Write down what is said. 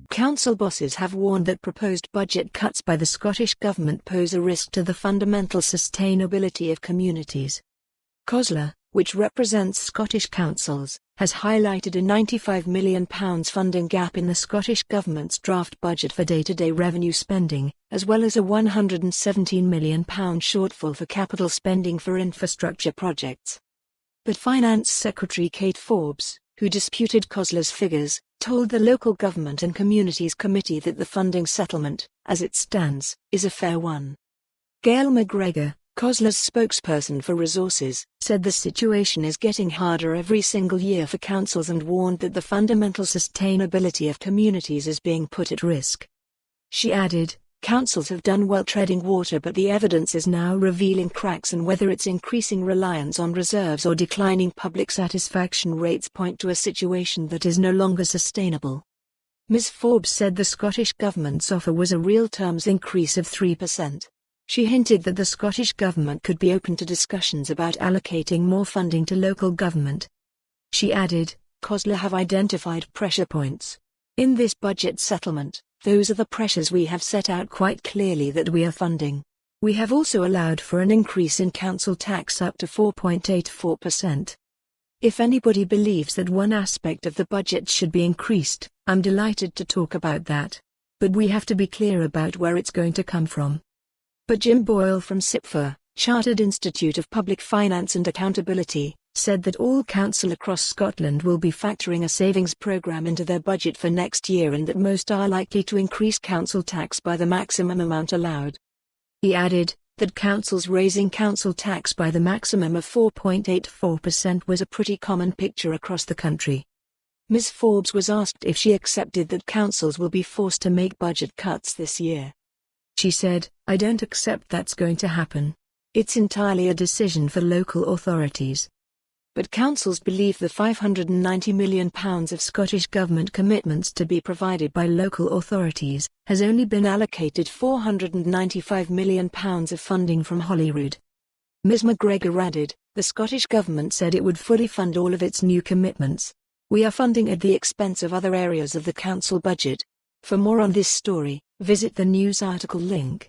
Council bosses have warned that proposed budget cuts by the Scottish Government pose a risk to the fundamental sustainability of communities. Cosla, which represents Scottish councils, has highlighted a £95 million funding gap in the Scottish Government's draft budget for day-to-day revenue spending, as well as a £117 million shortfall for capital spending for infrastructure projects. But Finance Secretary Kate Forbes, who disputed Cosla's figures, told the Local Government and Communities Committee that the funding settlement, as it stands, is a fair one. Gail Macgregor, Cosla's spokesperson for resources, said the situation is getting harder every single year for councils and warned that the fundamental sustainability of communities is being put at risk. She added, "Councils have done well treading water, but the evidence is now revealing cracks, and whether it's increasing reliance on reserves or declining public satisfaction rates point to a situation that is no longer sustainable." Ms. Forbes said the Scottish Government's offer was a real terms increase of 3%. She hinted that the Scottish Government could be open to discussions about allocating more funding to local government. She added, "Cosla have identified pressure points. In this budget settlement, those are the pressures we have set out quite clearly that we are funding. We have also allowed for an increase in council tax up to 4.84%. If anybody believes that one aspect of the budget should be increased, I'm delighted to talk about that. But we have to be clear about where it's going to come from." But Jim Boyle from CIPFA, Chartered Institute of Public Finance and Accountability, said that all councils across Scotland will be factoring a savings programme into their budget for next year and that most are likely to increase council tax by the maximum amount allowed. He added that councils raising council tax by the maximum of 4.84% was a pretty common picture across the country. Ms. Forbes was asked if she accepted that councils will be forced to make budget cuts this year. She said, "I don't accept that's going to happen. It's entirely a decision for local authorities." But councils believe the £590 million of Scottish Government commitments to be provided by local authorities has only been allocated £495 million of funding from Holyrood. Ms. Macgregor added, "The Scottish Government said it would fully fund all of its new commitments. We are funding at the expense of other areas of the council budget." For more on this story, visit the news article link.